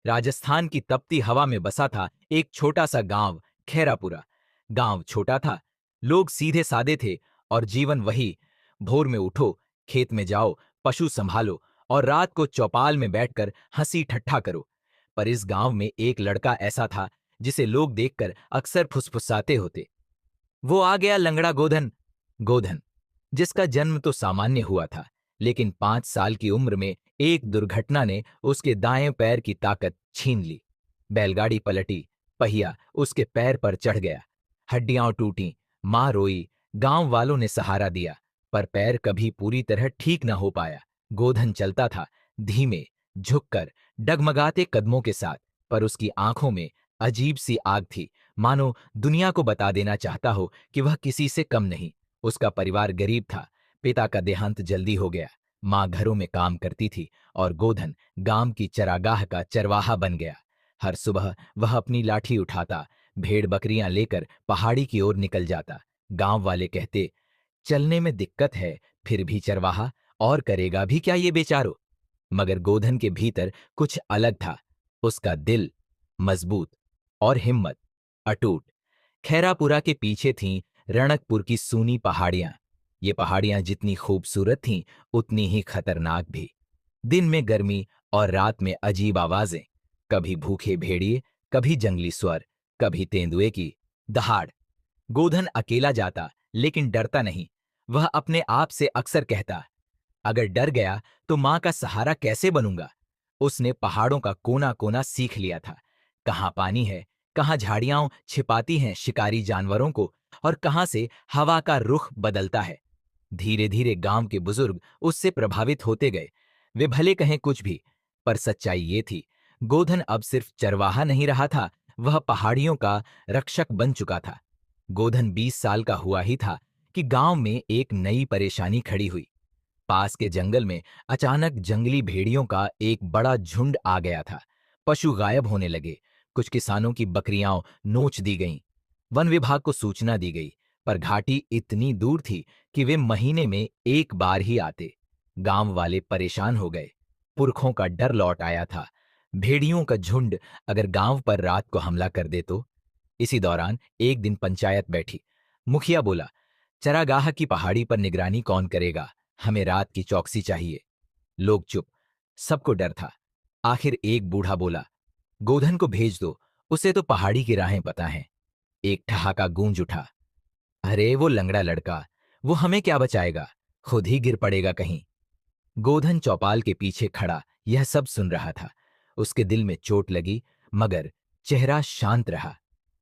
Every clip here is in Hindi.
राजस्थान की तपती हवा में बसा था एक छोटा सा गांव, खैरापुरा। गांव छोटा था, लोग सीधे सादे थे और जीवन वही। भोर में उठो, खेत में जाओ, पशु संभालो और रात को चौपाल में बैठकर हंसी ठट्ठा करो। पर इस गांव में एक लड़का ऐसा था जिसे लोग देखकर अक्सर फुसफुसाते होते। वो आ गया लंगड़ा गोधन। गोधन, जिसका जन्म तो सामान्य हुआ था, लेकिन 5 साल की उम्र में एक दुर्घटना ने उसके दाएं पैर की ताकत छीन ली। बैलगाड़ी पलटी, पहिया उसके पैर पर चढ़ गया, हड्डियां टूटी, मां रोई, गांव वालों ने सहारा दिया, पर पैर कभी पूरी तरह ठीक न हो पाया। गोधन चलता था, धीमे, झुककर, डगमगाते कदमों के साथ, पर उसकी आंखों में अजीब सी आग थी, मानो दुनिया को बता देना चाहता हो कि वह किसी से कम नहीं। उसका परिवार गरीब था, पिता का देहांत जल्दी हो गया, मां घरों में काम करती थी और गोधन गांव की चरागाह का चरवाहा बन गया। हर सुबह वह अपनी लाठी उठाता, भेड़ बकरियां लेकर पहाड़ी की ओर निकल जाता। गांव वाले कहते, चलने में दिक्कत है, फिर भी चरवाहा, और करेगा भी क्या ये बेचारो। मगर गोधन के भीतर कुछ अलग था। उसका दिल मजबूत और हिम्मत अटूट। खैरापुरा के पीछे थीं रणकपुर की सूनी पहाड़ियां। ये पहाड़ियां जितनी खूबसूरत थीं, उतनी ही खतरनाक भी। दिन में गर्मी और रात में अजीब आवाजें, कभी भूखे भेड़िए, कभी जंगली स्वर, कभी तेंदुए की दहाड़। गोधन अकेला जाता, लेकिन डरता नहीं। वह अपने आप से अक्सर कहता, अगर डर गया तो मां का सहारा कैसे बनूंगा। उसने पहाड़ों का कोना कोना सीख लिया था, कहाँ पानी है, कहाँ झाड़ियां छिपाती हैं शिकारी जानवरों को, और कहाँ से हवा का रुख बदलता है। धीरे धीरे गांव के बुजुर्ग उससे प्रभावित होते गए। वे भले कहें कुछ भी, पर सच्चाई ये थी, गोधन अब सिर्फ चरवाहा नहीं रहा था, वह पहाड़ियों का रक्षक बन चुका था। गोधन 20 साल का हुआ ही था कि गांव में एक नई परेशानी खड़ी हुई। पास के जंगल में अचानक जंगली भेड़ियों का एक बड़ा झुंड आ गया था। पशु गायब होने लगे, कुछ किसानों की बकरियां नोच दी गईं। वन विभाग को सूचना दी गई, पर घाटी इतनी दूर थी कि वे महीने में एक बार ही आते। गांव वाले परेशान हो गए, पुरखों का डर लौट आया था। भेड़ियों का झुंड अगर गांव पर रात को हमला कर दे तो। इसी दौरान एक दिन पंचायत बैठी। मुखिया बोला, चरागाह की पहाड़ी पर निगरानी कौन करेगा, हमें रात की चौकसी चाहिए। लोग चुप, सबको डर था। आखिर एक बूढ़ा बोला, गोधन को भेज दो, उसे तो पहाड़ी की राहें पता हैं। एक ठहाका गूंज उठा, अरे वो लंगड़ा लड़का, वो हमें क्या बचाएगा, खुद ही गिर पड़ेगा कहीं। गोधन चौपाल के पीछे खड़ा यह सब सुन रहा था। उसके दिल में चोट लगी, मगर चेहरा शांत रहा।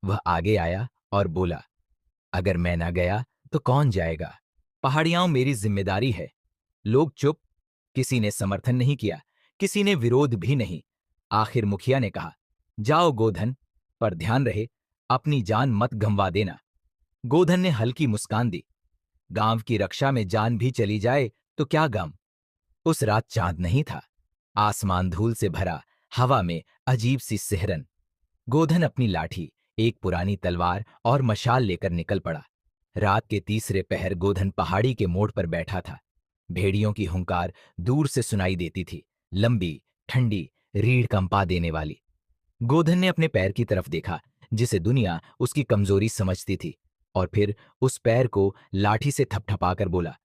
वह आगे आया और बोला, अगर मैं ना गया तो कौन जाएगा, पहाड़ियां मेरी जिम्मेदारी है। लोग चुप, किसी ने समर्थन नहीं किया, किसी ने विरोध भी नहीं। आखिर मुखिया ने कहा, जाओ गोधन, पर ध्यान रहे अपनी जान मत गंवा देना। गोधन ने हल्की मुस्कान दी, गांव की रक्षा में जान भी चली जाए तो क्या गम। उस रात चांद नहीं था, आसमान धूल से भरा, हवा में अजीब सी सिहरन। गोधन अपनी लाठी, एक पुरानी तलवार और मशाल लेकर निकल पड़ा। रात के तीसरे पहर गोधन पहाड़ी के मोड़ पर बैठा था। भेड़ियों की हुंकार दूर से सुनाई देती थी, लंबी, ठंडी, रीढ़ कंपा देने वाली। गोधन ने अपने पैर की तरफ देखा, जिसे दुनिया उसकी कमजोरी समझती थी, और फिर उस पैर को लाठी से थपथपाकर बोला,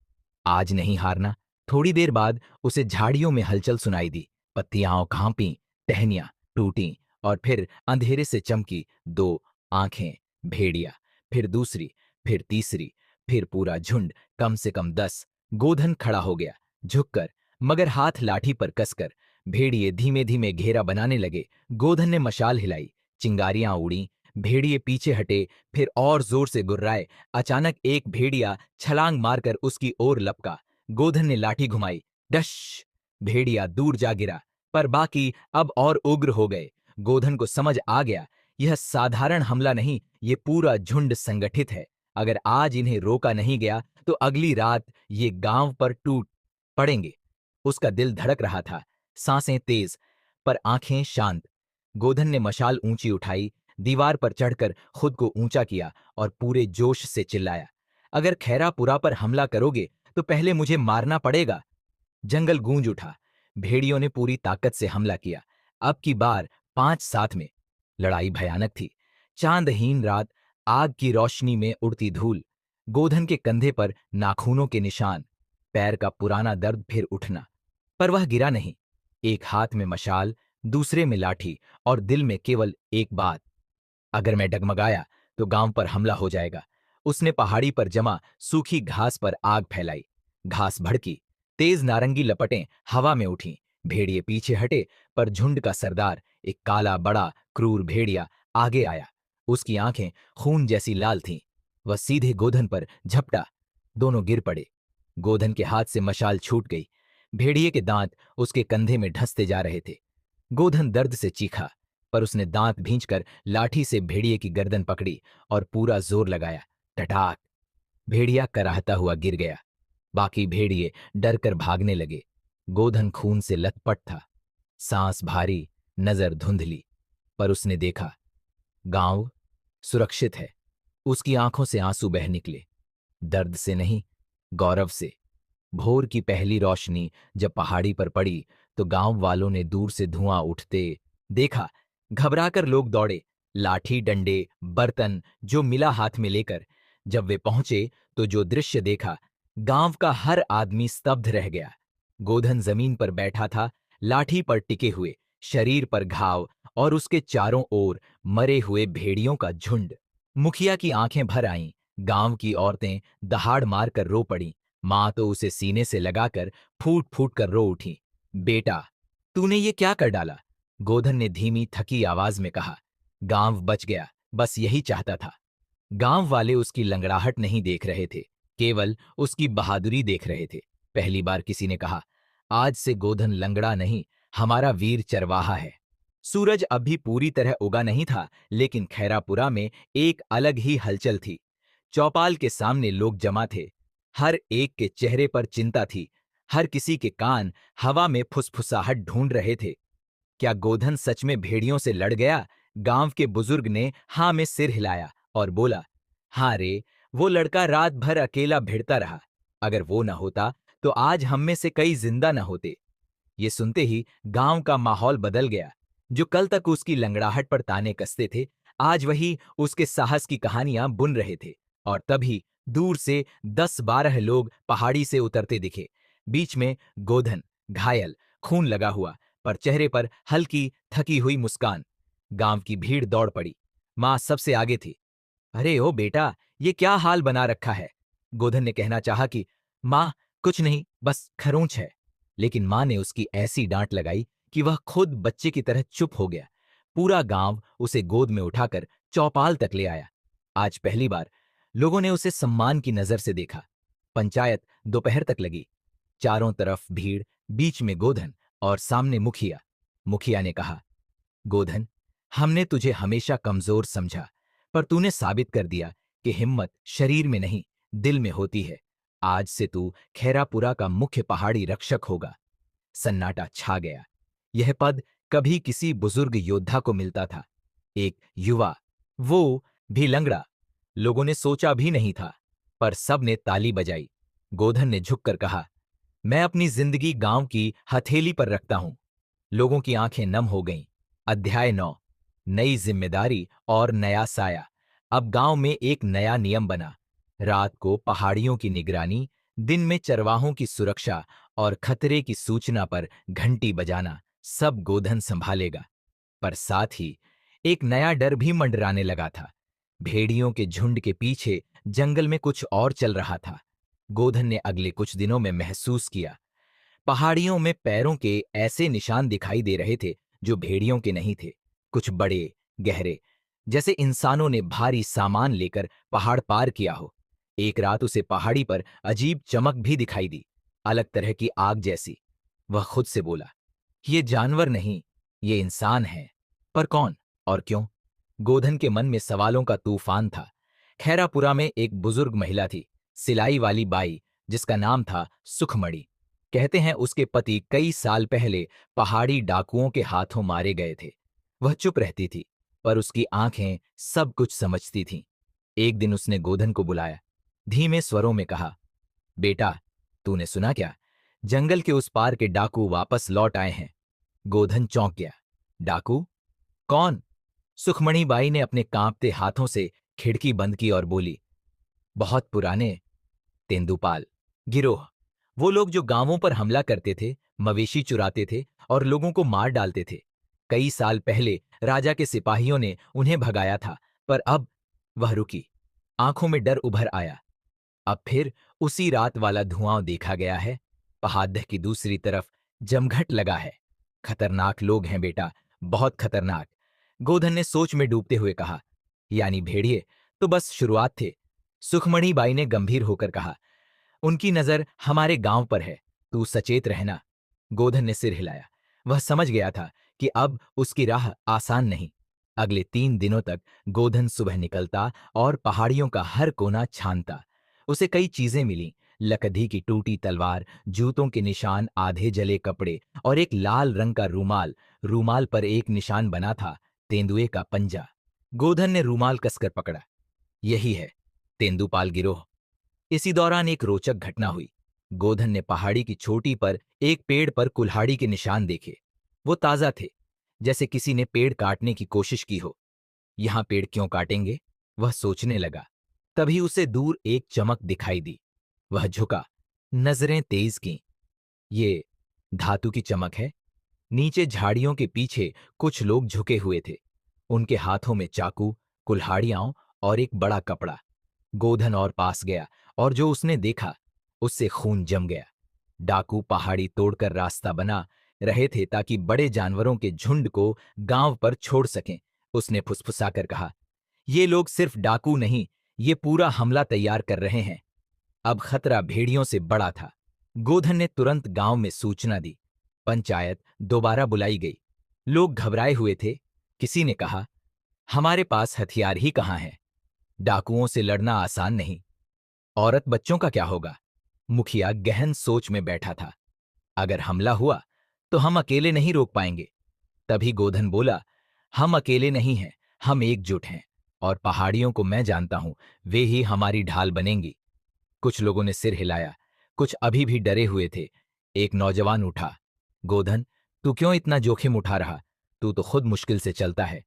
आज नहीं हारना। थोड़ी देर बाद उसे झाड़ियों में हलचल सुनाई दी, पत्तियां कांपीं, टहनियां टूटीं, और फिर अंधेरे से चमकी दो आंखें। भेड़िया, फिर दूसरी, फिर तीसरी, फिर पूरा झुंड, कम से कम 10। गोधन खड़ा हो गया, झुककर, मगर हाथ लाठी पर कसकर। भेड़िए धीमे धीमे घेरा बनाने लगे। गोधन ने मशाल हिलाई, चिंगारियां उड़ी, भेड़िए पीछे हटे, फिर और जोर से गुर्राए। अचानक एक भेड़िया छलांग मारकर उसकी ओर लपका। गोधन ने लाठी घुमाई, डश! भेड़िया दूर जा गिरा, पर बाकी अब और उग्र हो गए। गोधन को समझ आ गया, यह साधारण हमला नहीं, ये पूरा झुंड संगठित है। अगर आज इन्हें रोका नहीं गया तो अगली रात ये गांव पर टूट पड़ेंगे। उसका दिल धड़क रहा था, सांसें तेज, पर आंखें शांत। गोधन ने मशाल ऊंची उठाई, दीवार पर चढ़कर खुद को ऊंचा किया और पूरे जोश से चिल्लाया, अगर खैरापुरा पर हमला करोगे तो पहले मुझे मारना पड़ेगा। जंगल गूंज उठा, भेड़ियों ने पूरी ताकत से हमला किया। अब की बार 5 साथ में। लड़ाई भयानक थी। चांदहीन रात, आग की रोशनी में उड़ती धूल, गोधन के कंधे पर नाखूनों के निशान, पैर का पुराना दर्द फिर उठना। पर वह गिरा नहीं। एक हाथ में मशाल, दूसरे में लाठी और दिल में केवल एक बात, अगर मैं डगमगाया तो गांव पर हमला हो जाएगा। उसने पहाड़ी पर जमा सूखी घास पर आग फैलाई। घास भड़की, तेज नारंगी लपटें हवा में उठीं। भेड़िए पीछे हटे, पर झुंड का सरदार, एक काला बड़ा क्रूर भेड़िया, आगे आया। उसकी आंखें खून जैसी लाल थीं। वह सीधे गोधन पर झपटा। दोनों गिर पड़े। गोधन के हाथ से मशाल छूट गई। भेड़िए के दांत उसके कंधे में ढसते जा रहे थे। गोधन दर्द से चीखा, पर उसने दांत भींचकर लाठी से भेड़िए की गर्दन पकड़ी और पूरा जोर लगाया। टटाक! भेड़िया कराहता हुआ गिर गया। बाकी भेड़िए डरकर भागने लगे। गोधन खून से लथपथ था, सांस भारी, नजर धुंधली। पर उसने देखा, गांव सुरक्षित है। उसकी आंखों से आंसू बह निकले, दर्द से नहीं, गौरव से। भोर की पहली रोशनी जब पहाड़ी पर पड़ी तो गांव वालों ने दूर से धुआं उठते देखा। घबराकर लोग दौड़े, लाठी डंडे बर्तन जो मिला हाथ में लेकर। जब वे पहुंचे तो जो दृश्य देखा, गांव का हर आदमी स्तब्ध रह गया। गोधन जमीन पर बैठा था, लाठी पर टिके हुए, शरीर पर घाव और उसके चारों ओर मरे हुए भेड़ियों का झुंड। मुखिया की आंखें भर आईं। गांव की औरतें दहाड़ मारकर रो पड़ीं। मां तो उसे सीने से लगाकर फूट फूट कर रो उठी। बेटा, तूने ये क्या कर डाला? गोधन ने धीमी थकी आवाज में कहा। गांव बच गया, बस यही चाहता था। गांव वाले उसकी लंगड़ाहट नहीं देख रहे थे, केवल उसकी बहादुरी देख रहे थे। पहली बार किसी ने कहा, आज से गोधन लंगड़ा नहीं, हमारा वीर चरवाहा है। सूरज अभी पूरी तरह उगा नहीं था, लेकिन खैरापुरा में एक अलग ही हलचल थी। चौपाल के सामने लोग जमा थे। हर एक के चेहरे पर चिंता थी। हर किसी के कान हवा में फुसफुसाहट ढूंढ रहे थे। क्या गोधन सच में भेड़ियों से लड़ गया? गांव के बुजुर्ग ने हां में सिर हिलाया और बोला, हां रे, वो लड़का रात भर अकेला भिड़ता रहा। अगर वो न होता तो आज हम में से कई जिंदा न होते। ये सुनते ही गांव का माहौल बदल गया। जो कल तक उसकी लंगड़ाहट पर ताने कसते थे, आज वही उसके साहस की कहानियां बुन रहे थे। और तभी दूर से 10-12 लोग पहाड़ी से उतरते दिखे। बीच में गोधन, घायल, खून लगा हुआ, पर चेहरे पर हल्की थकी हुई मुस्कान। गांव की भीड़ दौड़ पड़ी। मां सबसे आगे थी। अरे ओ बेटा, ये क्या हाल बना रखा है? गोधन ने कहना चाहा कि मां, कुछ नहीं, बस खरोंच है। लेकिन मां ने उसकी ऐसी डांट लगाई कि वह खुद बच्चे की तरह चुप हो गया। पूरा गांव उसे गोद में उठाकर चौपाल तक ले आया। आज पहली बार लोगों ने उसे सम्मान की नजर से देखा। पंचायत दोपहर तक लगी। चारों तरफ भीड़, बीच में गोधन और सामने मुखिया। मुखिया ने कहा, गोधन, हमने तुझे हमेशा कमजोर समझा, पर तूने साबित कर दिया कि हिम्मत शरीर में नहीं, दिल में होती है। आज से तू खैरापुरा का मुख्य पहाड़ी रक्षक होगा। सन्नाटा छा गया। यह पद कभी किसी बुजुर्ग योद्धा को मिलता था। एक युवा, वो भी लंगड़ा। लोगों ने सोचा भी नहीं था, पर सब ने ताली बजाई। गोधन ने झुककर कहा, मैं अपनी जिंदगी गांव की हथेली पर रखता हूं। लोगों की आंखें नम हो गईं। अध्याय 9, नई जिम्मेदारी और नया साया। अब गांव में एक नया नियम बना। रात को पहाड़ियों की निगरानी, दिन में चरवाहों की सुरक्षा और खतरे की सूचना पर घंटी बजाना सब गोधन संभालेगा। पर साथ ही एक नया डर भी मंडराने लगा था। भेड़ियों के झुंड के पीछे जंगल में कुछ और चल रहा था। गोधन ने अगले कुछ दिनों में महसूस किया। पहाड़ियों में पैरों के ऐसे निशान दिखाई दे रहे थे जो भेड़ियों के नहीं थे। कुछ बड़े, गहरे, जैसे इंसानों ने भारी सामान लेकर पहाड़ पार किया हो। एक रात उसे पहाड़ी पर अजीब चमक भी दिखाई दी, अलग तरह की आग जैसी। वह खुद से बोला, ये जानवर नहीं, ये इंसान है। पर कौन और क्यों? गोधन के मन में सवालों का तूफान था। खैरापुरा में एक बुजुर्ग महिला थी, सिलाई वाली बाई, जिसका नाम था सुखमणि। कहते हैं उसके पति कई साल पहले पहाड़ी डाकुओं के हाथों मारे गए थे। वह चुप रहती थी, पर उसकी आंखें सब कुछ समझती थीं। एक दिन उसने गोधन को बुलाया, धीमे स्वरों में कहा, बेटा, तूने सुना क्या? जंगल के उस पार के डाकू वापस लौट आए हैं। गोधन चौंक गया। डाकू? कौन? सुखमणी बाई ने अपने कांपते हाथों से खिड़की बंद की और बोली, बहुत पुराने तेंदुपाल गिरोह। वो लोग जो गांवों पर हमला करते थे, मवेशी चुराते थे और लोगों को मार डालते थे। कई साल पहले राजा के सिपाहियों ने उन्हें भगाया था, पर अब वह रुकी। आंखों में डर उभर आया। अब फिर उसी रात वाला धुआं देखा गया है। पहाड़ की दूसरी तरफ जमघट लगा है। खतरनाक लोग हैं बेटा, बहुत खतरनाक। गोधन ने सोच में डूबते हुए कहा। यानी भेड़िए तो बस शुरुआत थे। सुखमणी बाई ने गंभीर होकर कहा। उनकी नजर हमारे गांव पर है, तू सचेत रहना। गोधन ने सिर हिलाया। वह समझ गया था कि अब उसकी राह आसान नहीं। अगले 3 दिनों तक गोधन सुबह निकलता और पहाड़ियों का हर कोना छानता। उसे कई चीजें मिली। लकधी की टूटी तलवार, जूतों के निशान, आधे जले कपड़े और एक लाल रंग का रूमाल। रूमाल पर एक निशान बना था, तेंदुए का पंजा। गोधन ने रूमाल कसकर पकड़ा। यही है तेंदुपाल गिरोह। इसी दौरान एक रोचक घटना हुई। गोधन ने पहाड़ी की चोटी पर एक पेड़ पर कुल्हाड़ी के निशान देखे। वो ताजा थे, जैसे किसी ने पेड़ काटने की कोशिश की हो। यहां पेड़ क्यों काटेंगे, वह सोचने लगा। तभी उसे दूर एक चमक दिखाई दी। वह झुका, नजरें तेज कीं। ये धातु की चमक है। नीचे झाड़ियों के पीछे कुछ लोग झुके हुए थे। उनके हाथों में चाकू, कुल्हाड़ियां और एक बड़ा कपड़ा। गोधन और पास गया और जो उसने देखा उससे खून जम गया। डाकू पहाड़ी तोड़कर रास्ता बना रहे थे ताकि बड़े जानवरों के झुंड को गांव पर छोड़ सकें। उसने फुसफुसाकर कहा, ये लोग सिर्फ डाकू नहीं, ये पूरा हमला तैयार कर रहे हैं। अब खतरा भेड़ियों से बड़ा था। गोधन ने तुरंत गांव में सूचना दी। पंचायत दोबारा बुलाई गई। लोग घबराए हुए थे। किसी ने कहा, हमारे पास हथियार ही कहां है, डाकुओं से लड़ना आसान नहीं। औरत बच्चों का क्या होगा? मुखिया गहन सोच में बैठा था। अगर हमला हुआ तो हम अकेले नहीं रोक पाएंगे। तभी गोधन बोला, हम अकेले नहीं हैं, हम एकजुट हैं और पहाड़ियों को मैं जानता हूं, वे ही हमारी ढाल बनेंगी। कुछ लोगों ने सिर हिलाया, कुछ अभी भी डरे हुए थे। एक नौजवान उठा, गोधन, तू क्यों इतना जोखिम उठा रहा? तू तो खुद मुश्किल से चलता है।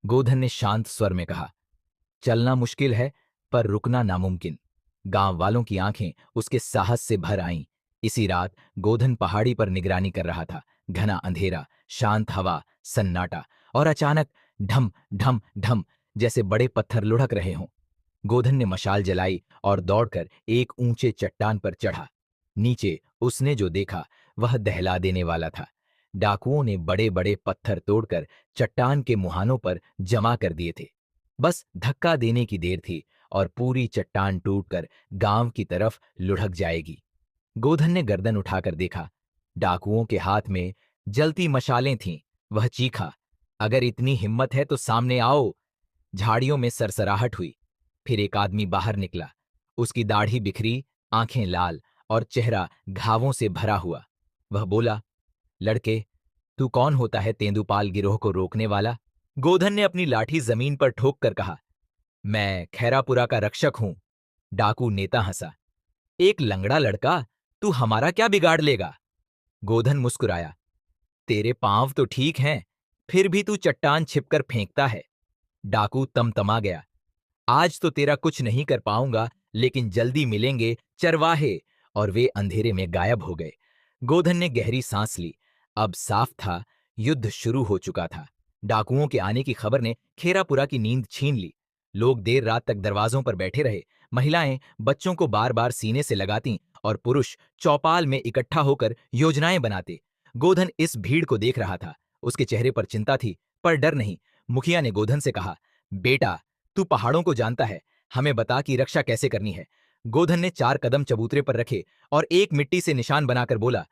गोधन ने शांत स्वर में कहा, चलना मुश्किल है पर रुकना नामुमकिन। गांव वालों की आंखें उसके साहस से भर आईं। इसी रात गोधन पहाड़ी पर निगरानी कर रहा था। घना अंधेरा, शांत हवा, सन्नाटा और अचानक ढम ढम ढम, जैसे बड़े पत्थर लुढ़क रहे हों। गोधन ने मशाल जलाई और दौड़कर एक ऊंचे चट्टान पर चढ़ा। नीचे उसने जो देखा वह दहला देने वाला था। डाकुओं ने बड़े बड़े पत्थर तोड़कर चट्टान के मुहानों पर जमा कर दिए थे। बस धक्का देने की देर थी और पूरी चट्टान टूटकर गांव की तरफ लुढ़क जाएगी। गोधन ने गर्दन उठाकर देखा। डाकुओं के हाथ में जलती मशालें थीं। वह चीखा, अगर इतनी हिम्मत है तो सामने आओ। झाड़ियों में सरसराहट हुई। फिर एक आदमी बाहर निकला। उसकी दाढ़ी बिखरी, आंखें लाल और चेहरा घावों से भरा हुआ। वह बोला, लड़के, तू कौन होता है तेंदुपाल गिरोह को रोकने वाला? गोधन ने अपनी लाठी जमीन पर ठोक कर कहा, मैं खैरापुरा का रक्षक हूं। डाकू नेता हंसा, एक लंगड़ा लड़का, तू हमारा क्या बिगाड़ लेगा? गोधन मुस्कुराया, तेरे पांव तो ठीक हैं, फिर भी तू चट्टान छिपकर फेंकता है। डाकू तमतमा गया, आज तो तेरा कुछ नहीं कर पाऊंगा, लेकिन जल्दी मिलेंगे चरवाहे। और वे अंधेरे में गायब हो गए। गोधन ने गहरी सांस ली। अब साफ था, युद्ध शुरू हो चुका था। डाकुओं के आने की खबर ने खेरापुरा की नींद छीन ली। लोग देर रात तक दरवाजों पर बैठे रहे। महिलाएं बच्चों को बार बार सीने से लगाती और पुरुष चौपाल में इकट्ठा होकर योजनाएं बनाते। गोधन इस भीड़ को देख रहा था। उसके चेहरे पर चिंता थी, पर डर नहीं। मुखिया ने गोधन से कहा, बेटा, तू पहाड़ों को जानता है, हमें बता कि रक्षा कैसे करनी है। गोधन ने 4 कदम चबूतरे पर रखे और एक मिट्टी से निशान बनाकर बोला,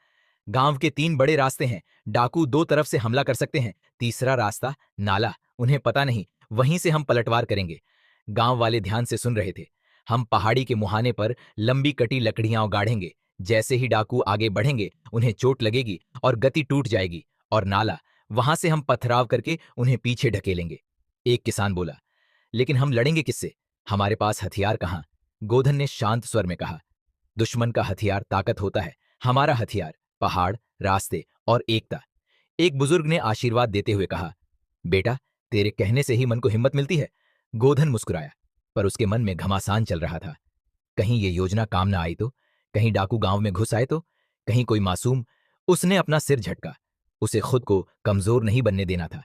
गांव के 3 बड़े रास्ते हैं, डाकू 2 तरफ से हमला कर सकते हैं। तीसरा रास्ता नाला, उन्हें पता नहीं, वहीं से हम पलटवार करेंगे। गांव वाले ध्यान से सुन रहे थे। हम पहाड़ी के मुहाने पर लंबी कटी लकड़ियां गाड़ेंगे। जैसे ही डाकू आगे बढ़ेंगे उन्हें चोट लगेगी और गति टूट जाएगी। और नाला, वहां से हम पथराव करके उन्हें पीछे ढकेलेंगे। एक किसान बोला, लेकिन हम लड़ेंगे किससे? हमारे पास हथियार कहां? गोधन ने शांत स्वर में कहा, दुश्मन का हथियार ताकत होता है, हमारा हथियार पहाड़, रास्ते और एकता। एक बुजुर्ग ने आशीर्वाद देते हुए कहा, बेटा, तेरे कहने से ही मन को हिम्मत मिलती है। गोधन मुस्कुराया, पर उसके मन में घमासान चल रहा था। कहीं ये योजना काम ना आई तो, कहीं डाकू गांव में घुस आए तो, कहीं कोई मासूम। उसने अपना सिर झटका। उसे खुद को कमजोर नहीं बनने देना था।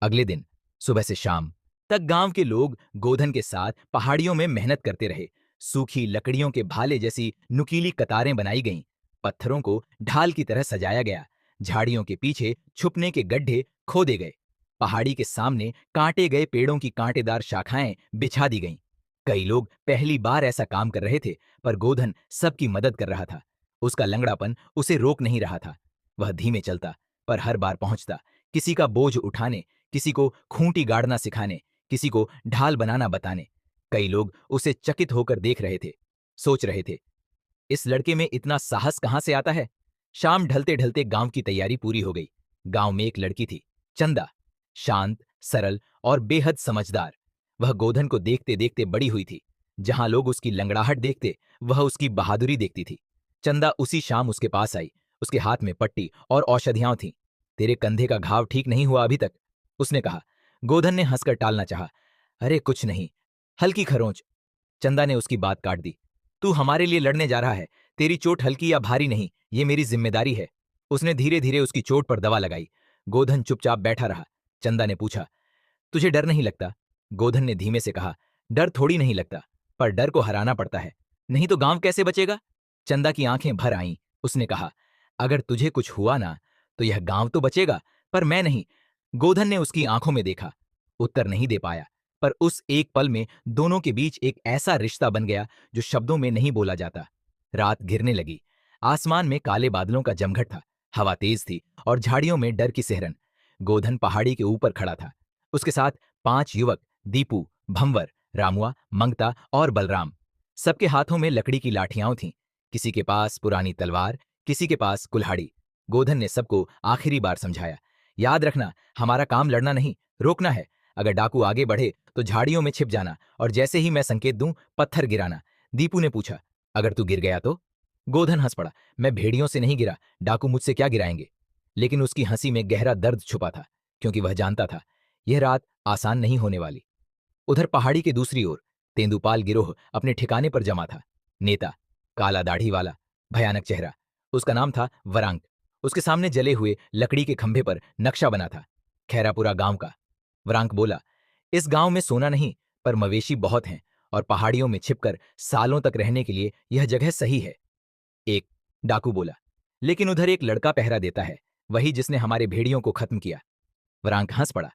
अगले दिन सुबह से शाम तक गांव के लोग गोधन के साथ पहाड़ियों में मेहनत करते रहे। सूखी लकड़ियों के भाले जैसी नुकीली कतारें बनाई गईं, पत्थरों को ढाल की तरह सजाया गया, झाड़ियों के पीछे छुपने के गड्ढे खोदे गए, पहाड़ी के सामने काटे गए पेड़ों की कांटेदार शाखाएं बिछा दी गईं। कई लोग पहली बार ऐसा काम कर रहे थे, पर गोधन सबकी मदद कर रहा था। उसका लंगड़ापन उसे रोक नहीं रहा था। वह धीमे चलता, पर हर बार पहुंचता, किसी का बोझ उठाने, किसी को खूंटी गाड़ना सिखाने, किसी को ढाल बनाना बताने। कई लोग उसे चकित होकर देख रहे थे, सोच रहे थे, इस लड़के में इतना साहस कहां से आता है। शाम ढलते ढलते गांव की तैयारी पूरी हो गई। गांव में एक लड़की थी, चंदा। शांत, सरल और बेहद समझदार। वह गोधन को देखते देखते बड़ी हुई थी। जहां लोग उसकी लंगड़ाहट देखते, वह उसकी बहादुरी देखती थी। चंदा उसी शाम उसके पास आई। उसके हाथ में पट्टी और औषधियां थीं। तेरे कंधे का घाव ठीक नहीं हुआ अभी तक, उसने कहा। गोधन ने हंसकर टालना चाहा। अरे कुछ नहीं, हल्की खरोंच। चंदा ने उसकी बात काट दी। तू हमारे लिए लड़ने जा रहा है, तेरी चोट हल्की या भारी नहीं, ये मेरी जिम्मेदारी है। उसने धीरे धीरे उसकी चोट पर दवा लगाई। गोधन चुपचाप बैठा रहा। चंदा ने पूछा, तुझे डर नहीं लगता? गोधन ने धीमे से कहा, डर थोड़ी नहीं लगता, पर डर को हराना पड़ता है, नहीं तो गांव कैसे बचेगा? चंदा की आंखें भर आईं। उसने कहा, अगर तुझे कुछ हुआ ना, तो यह गांव तो बचेगा, पर मैं नहीं। गोधन ने उसकी आंखों में देखा। उत्तर नहीं दे पाया, पर उस एक पल में दोनों के बीच एक ऐसा रिश्ता बन गया जो शब्दों में नहीं बोला जाता। रात घिरने लगी। आसमान में काले बादलों का जमघट था। हवा तेज थी और झाड़ियों में डर की सिहरन। गोधन पहाड़ी के ऊपर खड़ा था। उसके साथ 5 युवक, दीपू, भंवर, रामुआ, मंगता और बलराम। सबके हाथों में लकड़ी की लाठियां थीं। किसी के पास पुरानी तलवार, किसी के पास कुल्हाड़ी। गोधन ने सबको आखिरी बार समझाया, याद रखना, हमारा काम लड़ना नहीं, रोकना है। अगर डाकू आगे बढ़े तो झाड़ियों में छिप जाना, और जैसे ही मैं संकेत दूं, पत्थर गिराना। दीपू ने पूछा, अगर तू गिर गया तो? गोधन हंस पड़ा, मैं भेड़ियों से नहीं गिरा, डाकू मुझसे क्या गिराएंगे? लेकिन उसकी हंसी में गहरा दर्द छुपा था, क्योंकि वह जानता था यह रात आसान नहीं होने वाली। उधर पहाड़ी के दूसरी ओर तेंदुपाल गिरोह अपने ठिकाने पर जमा था। नेता, काला दाढ़ी वाला, भयानक चेहरा। उसका नाम था वरांक। उसके सामने जले हुए लकड़ी के खंभे पर नक्शा बना था, खैरापुरा गांव का। वरांक बोला, इस गांव में सोना नहीं, पर मवेशी बहुत हैं, और पहाड़ियों में छिपकर सालों तक रहने के लिए यह जगह सही है। एक डाकू बोला, लेकिन उधर एक लड़का पहरा देता है, वही जिसने हमारे भेड़ियों को खत्म किया। वरांक हंस पड़ा,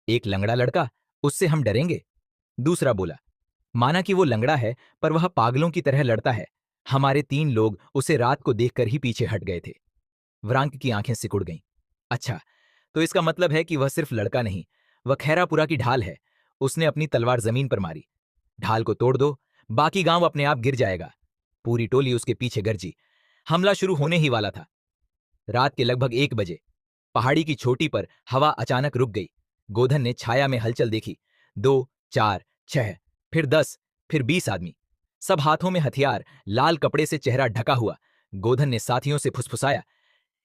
एक लंगड़ा लड़का, उससे हम डरेंगे? दूसरा बोला, माना कि वो लंगड़ा है, पर वह पागलों की तरह लड़ता है। हमारे 3 लोग उसे रात को देखकर ही पीछे हट गए थे। वरांक की आंखें सिकुड़ गईं। अच्छा, तो इसका मतलब है कि वह सिर्फ लड़का नहीं, वह खैरापुरा की ढाल है। उसने अपनी तलवार जमीन पर मारी। ढाल को तोड़ दो, बाकी गांव अपने आप गिर जाएगा। पूरी टोली उसके पीछे गरजी। हमला शुरू होने ही वाला था। रात के लगभग 1 बजे पहाड़ी की चोटी पर हवा अचानक रुक गई। गोधन ने छाया में हलचल देखी। 2, 4, 6, फिर 10, फिर 20 आदमी, सब हाथों में हथियार, लाल कपड़े से चेहरा ढका हुआ। गोधन ने साथियों से फुसफुसाया,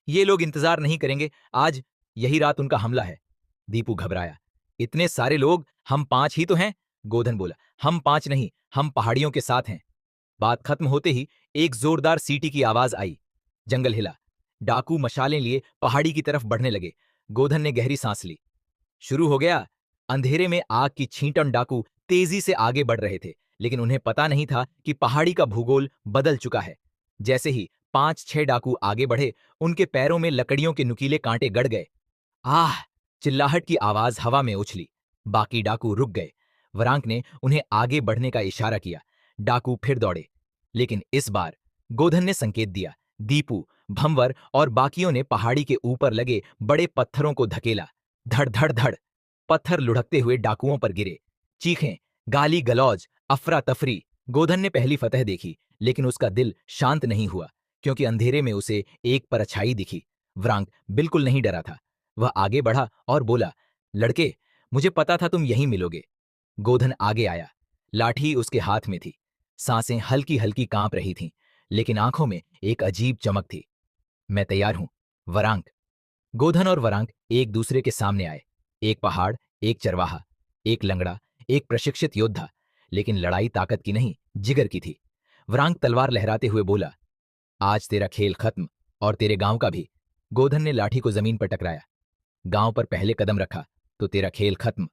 ये लोग इंतजार नहीं करेंगे, आज यही रात उनका हमला है। दीपू घबराया, इतने सारे लोग, हम 5 ही तो हैं। गोधन बोला, हम 5 नहीं, हम पहाड़ियों के साथ हैं। बात खत्म होते ही एक जोरदार सीटी की आवाज आई। जंगल हिला। डाकू मशालें लिए पहाड़ी की तरफ बढ़ने लगे। गोधन ने गहरी सांस ली। शुरू हो गया। अंधेरे में आग की छींटन डाकू तेजी से आगे बढ़ रहे थे, लेकिन उन्हें पता नहीं था कि पहाड़ी का भूगोल बदल चुका है। जैसे ही 5-6 डाकू आगे बढ़े, उनके पैरों में लकड़ियों के नुकीले कांटे गड़ गए। आह! चिल्लाहट की आवाज हवा में उछली। बाकी डाकू रुक गए। वरांक ने उन्हें आगे बढ़ने का इशारा किया। डाकू फिर दौड़े, लेकिन इस बार गोधन ने संकेत दिया। दीपू, भंवर और बाकियों ने पहाड़ी के ऊपर लगे बड़े पत्थरों को धकेला। धड़ धड़ धड़ पत्थर लुढ़कते हुए डाकुओं पर गिरे। चीखें, गाली गलौज, अफरा तफरी। गोधन ने पहली फतह देखी, लेकिन उसका दिल शांत नहीं हुआ, क्योंकि अंधेरे में उसे एक परछाई दिखी। वरांक बिल्कुल नहीं डरा था। वह आगे बढ़ा और बोला, लड़के, मुझे पता था तुम यहीं मिलोगे। गोधन आगे आया। लाठी उसके हाथ में थी। सांसें हल्की हल्की कांप रही थीं, लेकिन आंखों में एक अजीब चमक थी। मैं तैयार हूं, वरांक। गोधन और वरांक एक दूसरे के सामने आए। एक पहाड़, एक चरवाहा, एक लंगड़ा, एक प्रशिक्षित योद्धा, लेकिन लड़ाई ताकत की नहीं, जिगर की थी। वरांग तलवार लहराते हुए बोला, आज तेरा खेल खत्म और तेरे गांव का भी। गोधन ने लाठी को जमीन पर टकराया। गांव पर पहले कदम रखा तो तेरा खेल खत्म।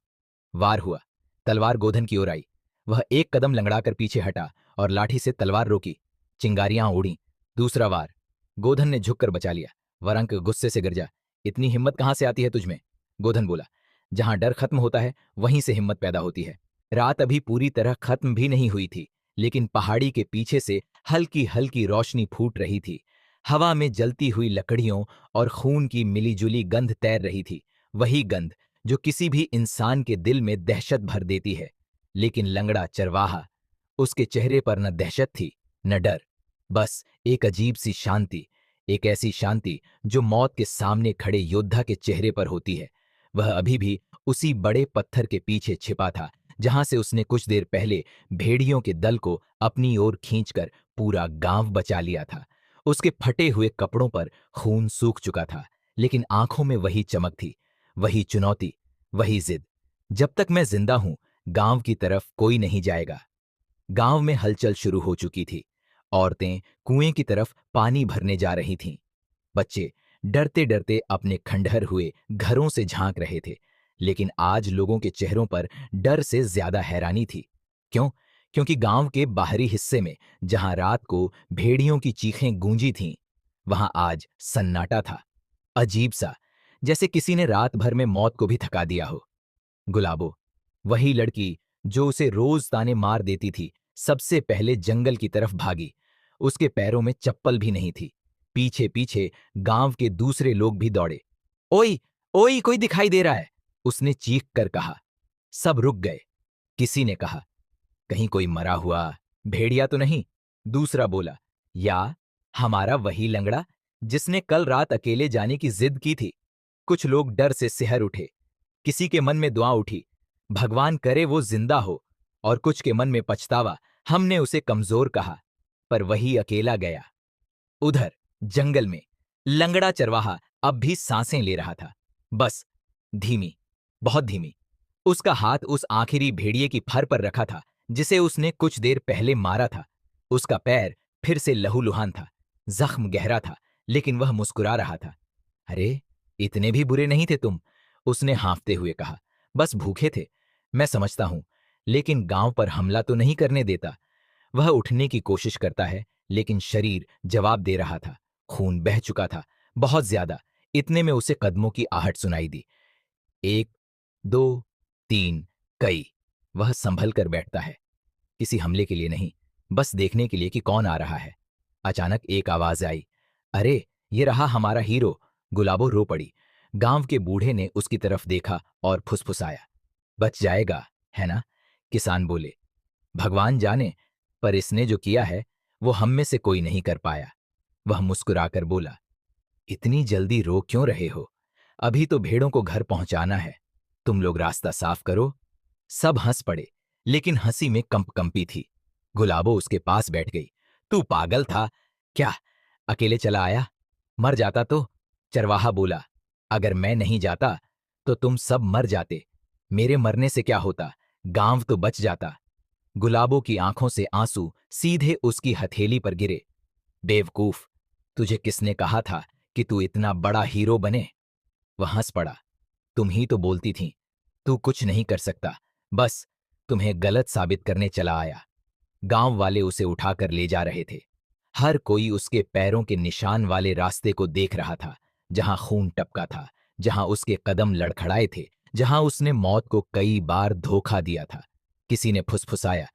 वार हुआ। तलवार गोधन की ओर आई। वह एक कदम लंगड़ाकर पीछे हटा और लाठी से तलवार रोकी। चिंगारियां उड़ी। दूसरा वार। गोधन ने झुककर बचा लिया। वरंक गुस्से से गरजा, इतनी हिम्मत कहां से आती है तुझमें? गोधन बोला, जहां डर खत्म होता है वहीं से हिम्मत पैदा होती है। रात अभी पूरी तरह खत्म भी नहीं हुई थी, लेकिन पहाड़ी के पीछे से हल्की हल्की रोशनी फूट रही थी। हवा में जलती हुई लकड़ियों और खून की मिलीजुली गंध तैर रही थी। वही गंध जो किसी भी इंसान के दिल में दहशत भर देती है। लेकिन लंगड़ा चरवाहा, उसके चेहरे पर न दहशत थी न डर, बस एक अजीब सी शांति। एक ऐसी शांति जो मौत के सामने खड़े योद्धा के चेहरे पर होती है। वह अभी भी उसी बड़े पत्थर के पीछे छिपा था जहां से उसने कुछ देर पहले भेड़ियों के दल को अपनी ओर खींचकर पूरा गांव बचा लिया था। उसके फटे हुए कपड़ों पर खून सूख चुका था, लेकिन आंखों में वही चमक थी, वही चुनौती, वही जिद। जब तक मैं जिंदा हूं, गांव की तरफ कोई नहीं जाएगा। गांव में हलचल शुरू हो चुकी थी। औरतें कुएं की तरफ पानी भरने जा रही थीं। बच्चे डरते डरते अपने खंडहर हुए घरों से झांक रहे थे। लेकिन आज लोगों के चेहरों पर डर से ज्यादा हैरानी थी। क्यों? क्योंकि गांव के बाहरी हिस्से में, जहां रात को भेड़ियों की चीखें गूंजी थीं, वहां आज सन्नाटा था। अजीब सा, जैसे किसी ने रात भर में मौत को भी थका दिया हो। गुलाबो, वही लड़की जो उसे रोज ताने मार देती थी, सबसे पहले जंगल की तरफ भागी। उसके पैरों में चप्पल भी नहीं थी। पीछे पीछे गांव के दूसरे लोग भी दौड़े। ओई, ओई, कोई दिखाई दे रहा है, उसने चीख कर कहा। सब रुक गए। किसी ने कहा, कहीं कोई मरा हुआ भेड़िया तो नहीं? दूसरा बोला, या हमारा वही लंगड़ा जिसने कल रात अकेले जाने की जिद की थी। कुछ लोग डर से सिहर उठे। किसी के मन में दुआ उठी, भगवान करे वो जिंदा हो, और कुछ के मन में पछतावा, हमने उसे कमजोर कहा। पर वही अकेला गया। उधर जंगल में लंगड़ा चरवाहा अब भी सांसें ले रहा था, बस धीमी, बहुत धीमी। उसका हाथ उस आखिरी भेड़िए की फर पर रखा था जिसे उसने कुछ देर पहले मारा था। उसका पैर फिर से लहूलुहान था। जख्म गहरा था, लेकिन वह मुस्कुरा रहा था। अरे, इतने भी बुरे नहीं थे तुम, उसने हाँफते हुए कहा। बस भूखे थे, मैं समझता हूं, लेकिन गांव पर हमला तो नहीं करने देता। वह उठने की कोशिश करता है, लेकिन शरीर जवाब दे रहा था। खून बह चुका था, बहुत ज्यादा। इतने में उसे कदमों की आहट सुनाई दी। एक, दो, तीन, कई। वह संभल कर बैठता है, किसी हमले के लिए नहीं, बस देखने के लिए कि कौन आ रहा है। अचानक एक आवाज आई, अरे, ये रहा हमारा हीरो। गुलाबो रो पड़ी। गांव के बूढ़े ने उसकी तरफ देखा और फुसफुसाया, बच जाएगा, है ना? किसान बोले, भगवान जाने, पर इसने जो किया है वो हम में से कोई नहीं कर पाया। वह मुस्कुराकर बोला, इतनी जल्दी रो क्यों रहे हो? अभी तो भेड़ों को घर पहुंचाना है। तुम लोग रास्ता साफ करो। सब हंस पड़े, लेकिन हंसी में कंपकंपी थी। गुलाबो उसके पास बैठ गई। तू पागल था क्या? अकेले चला आया? मर जाता तो? चरवाहा बोला, अगर मैं नहीं जाता तो तुम सब मर जाते। मेरे मरने से क्या होता, गांव तो बच जाता। गुलाबो की आंखों से आंसू सीधे उसकी हथेली पर गिरे। बेवकूफ, तुझे किसने कहा था कि तू इतना बड़ा हीरो बने? वह हंस पड़ा। तुम ही तो बोलती थीं, तू कुछ नहीं कर सकता, बस तुम्हें गलत साबित करने चला आया। गांव वाले उसे उठाकर ले जा रहे थे। हर कोई उसके पैरों के निशान वाले रास्ते को देख रहा था, जहां खून टपका था, जहां उसके कदम लड़खड़ाए थे, जहां उसने मौत को कई बार धोखा दिया था। किसी ने फुसफुसाया,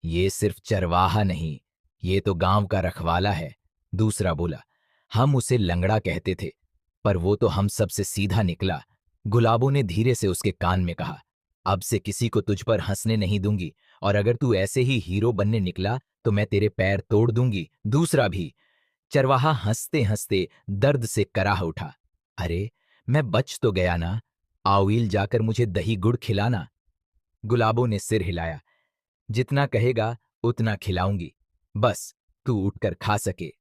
ये सिर्फ चरवाहा नहीं, ये तो गांव का रखवाला है। दूसरा बोला, हम उसे लंगड़ा कहते थे, पर वो तो हम सबसे सीधा निकला। गुलाबों ने धीरे से उसके कान में कहा, अब से किसी को तुझ पर हंसने नहीं दूंगी, और अगर तू ऐसे ही हीरो बनने निकला तो मैं तेरे पैर तोड़ दूंगी। दूसरा भी। चरवाहा हंसते हंसते दर्द से कराह उठा। अरे, मैं बच तो गया ना, आविल जाकर मुझे दही गुड़ खिलाना। गुलाबों ने सिर हिलाया, जितना कहेगा उतना खिलाऊंगी, बस तू उठकर खा सके।